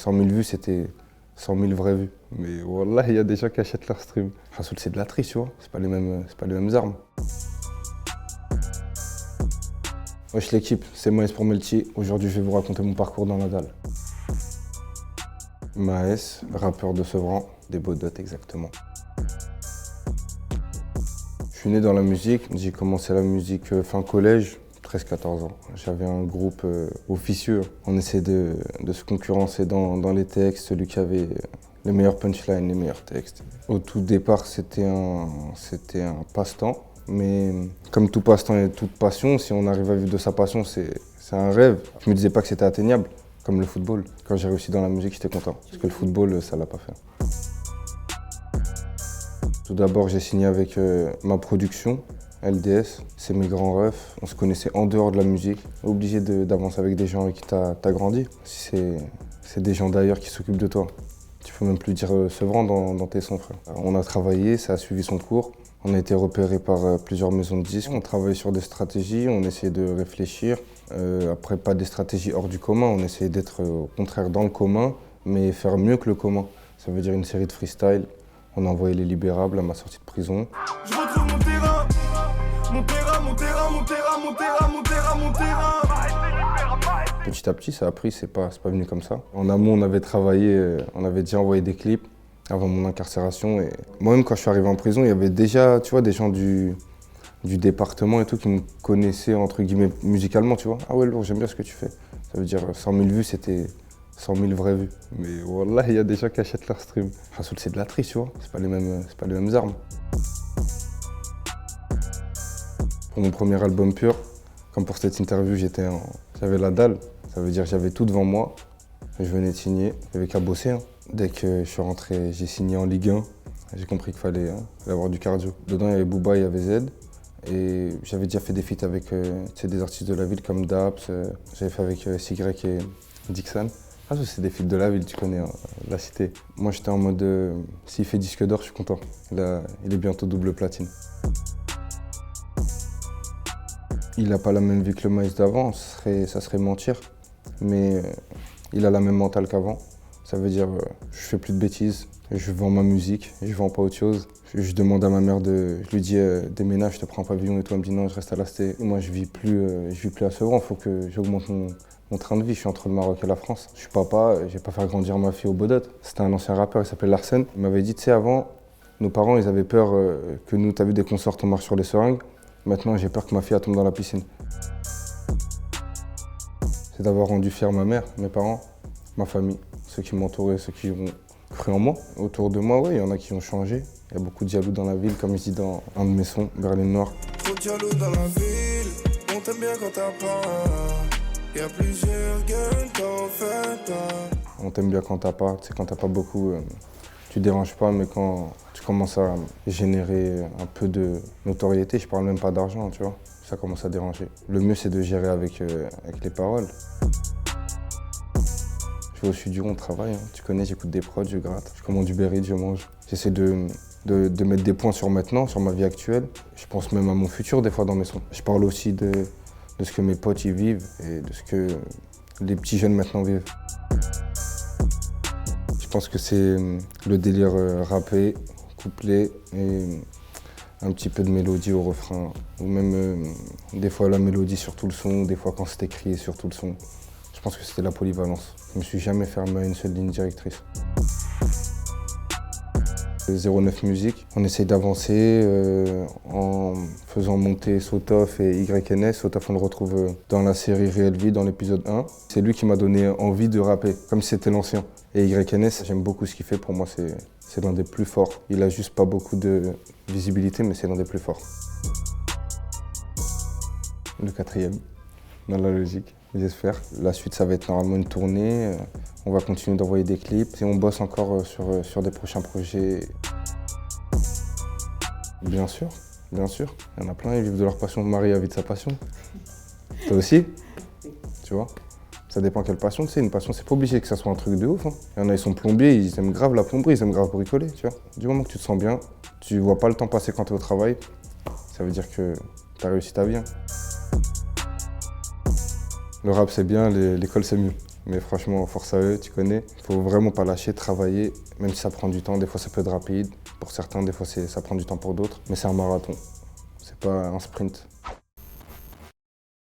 100 000 vues, c'était 100 000 vraies vues. Mais wallah, il y a des gens qui achètent leur stream. Rassoul, c'est de la triche, tu vois. C'est pas les mêmes armes. Wesh l'équipe, c'est Maes pour Melty. Aujourd'hui, je vais vous raconter mon parcours dans la dalle. Maes, rappeur de Sevran, des Beaudots exactement. Je suis né dans la musique. J'ai commencé la musique fin collège, 13-14 ans. J'avais un groupe officieux. On essayait de se concurrencer dans les textes, celui qui avait les meilleurs punchlines, les meilleurs textes. Au tout départ, c'était un passe-temps. Mais comme tout passe-temps et toute passion, si on arrive à vivre de sa passion, c'est un rêve. Je me disais pas que c'était atteignable, comme le football. Quand j'ai réussi dans la musique, j'étais content. Parce que le football, ça l'a pas fait. Tout d'abord, j'ai signé avec ma production, LDS. C'est mes grands refs. On se connaissait en dehors de la musique. Obligé d'avancer avec des gens avec qui t'as grandi. C'est des gens d'ailleurs qui s'occupent de toi. Tu peux même plus dire Sevran dans tes sons, frère. On a travaillé, ça a suivi son cours. On a été repérés par plusieurs maisons de disques. On travaillait sur des stratégies, on essayait de réfléchir. Après, pas des stratégies hors du commun, on essayait d'être au contraire dans le commun, mais faire mieux que le commun. Ça veut dire une série de freestyle. On a envoyé Les Libérables à ma sortie de prison. Je retrouve mon terrain, mon terrain, mon terrain, mon terrain, mon terrain, mon terrain, mon terrain. Petit à petit, ça a pris, c'est pas venu comme ça. En amont, on avait travaillé, on avait déjà envoyé des clips avant mon incarcération. Et moi-même, quand je suis arrivé en prison, il y avait déjà, tu vois, des gens du département et tout qui me connaissaient, entre guillemets, musicalement, tu vois. Ah ouais, lourd, j'aime bien ce que tu fais. Ça veut dire 100 000 vues, c'était 100 000 vraies vues. Mais wallah, il y a des gens qui achètent leur stream. Rassoul, c'est de la triche, tu vois. C'est pas les mêmes armes. Pour mon premier album pur, comme pour cette interview, j'avais la dalle. Ça veut dire que j'avais tout devant moi. Je venais de signer, j'avais qu'à bosser. Hein. Dès que je suis rentré, j'ai signé en Ligue 1. J'ai compris qu'il fallait avoir du cardio. Dedans, il y avait Booba, il y avait Z. Et j'avais déjà fait des feats avec des artistes de la ville comme Daps. J'avais fait avec Sigrek et Dixon. Ah, c'est des feats de la ville, tu connais, hein, la cité. Moi, j'étais en mode, s'il fait disque d'or, je suis content. Il est bientôt double platine. Il n'a pas la même vie que le Maes d'avant, ça serait mentir. Mais il a la même mentale qu'avant. Ça veut dire, je fais plus de bêtises, je vends ma musique, je vends pas autre chose. Je demande à ma mère, je lui dis déménage, je te prends un pavillon et tout, elle me dit non, je reste à la cité. Moi, je vis plus à Sevran, il faut que j'augmente mon train de vie. Je suis entre le Maroc et la France. Je suis papa, je vais pas faire grandir ma fille au Beaudots. C'était un ancien rappeur, il s'appelait Larsen. Il m'avait dit, tu sais, avant, nos parents, ils avaient peur que nous, t'as vu, dès qu'on sorte, on marche sur les seringues. Maintenant, j'ai peur que ma fille tombe dans la piscine. C'est d'avoir rendu fier ma mère, mes parents, ma famille, ceux qui m'entouraient, ceux qui ont cru en moi. Autour de moi, oui, il y en a qui ont changé. Il y a beaucoup de jaloux dans la ville, comme je dis dans un de mes sons, Berlin Noir. Trop de jaloux dans la ville, on t'aime bien quand t'as pas. Y a plusieurs gueules, t'en fais pas. On t'aime bien quand t'as pas, tu sais, quand t'as pas beaucoup, tu déranges pas, mais quand tu commences à générer un peu de notoriété, je parle même pas d'argent, tu vois, ça commence à déranger. Le mieux, c'est de gérer avec les paroles. Je vais au studio, on travaille, hein. Tu connais, j'écoute des prods, je gratte, je commande du Uber Eats, je mange. J'essaie de mettre des points sur maintenant, sur ma vie actuelle. Je pense même à mon futur des fois dans mes sons. Je parle aussi de ce que mes potes y vivent et de ce que les petits jeunes maintenant vivent. Je pense que c'est le délire rappé, couplé et un petit peu de mélodie au refrain. Ou même des fois la mélodie sur tout le son, des fois quand c'est écrit sur tout le son. Je pense que c'était la polyvalence. Je me suis jamais fermé à une seule ligne directrice. 09 Musique, on essaye d'avancer en faisant monter Sotof et YNS. Sotof, on le retrouve dans la série Réelle Vie, dans l'épisode 1. C'est lui qui m'a donné envie de rapper, comme si c'était l'ancien. Et YNS, j'aime beaucoup ce qu'il fait, pour moi c'est l'un des plus forts. Il a juste pas beaucoup de visibilité, mais c'est l'un des plus forts. Le 4e, dans la logique, j'espère. La suite, ça va être normalement une tournée. On va continuer d'envoyer des clips et on bosse encore sur des prochains projets. Bien sûr, bien sûr. Il y en a plein, ils vivent de leur passion. Marie vit de sa passion. Toi aussi, tu vois. Ça dépend quelle passion, tu sais. Une passion, c'est pas obligé que ça soit un truc de ouf. Hein. Il y en a, ils sont plombiers, ils aiment grave la plomberie, ils aiment grave bricoler, tu vois. Du moment que tu te sens bien, tu vois pas le temps passer quand tu es au travail, ça veut dire que tu as réussi ta vie. Hein. Le rap, c'est bien, l'école, c'est mieux. Mais franchement, force à eux, tu connais. Faut vraiment pas lâcher, travailler, même si ça prend du temps. Des fois, ça peut être rapide pour certains, des fois, ça prend du temps pour d'autres. Mais c'est un marathon, c'est pas un sprint.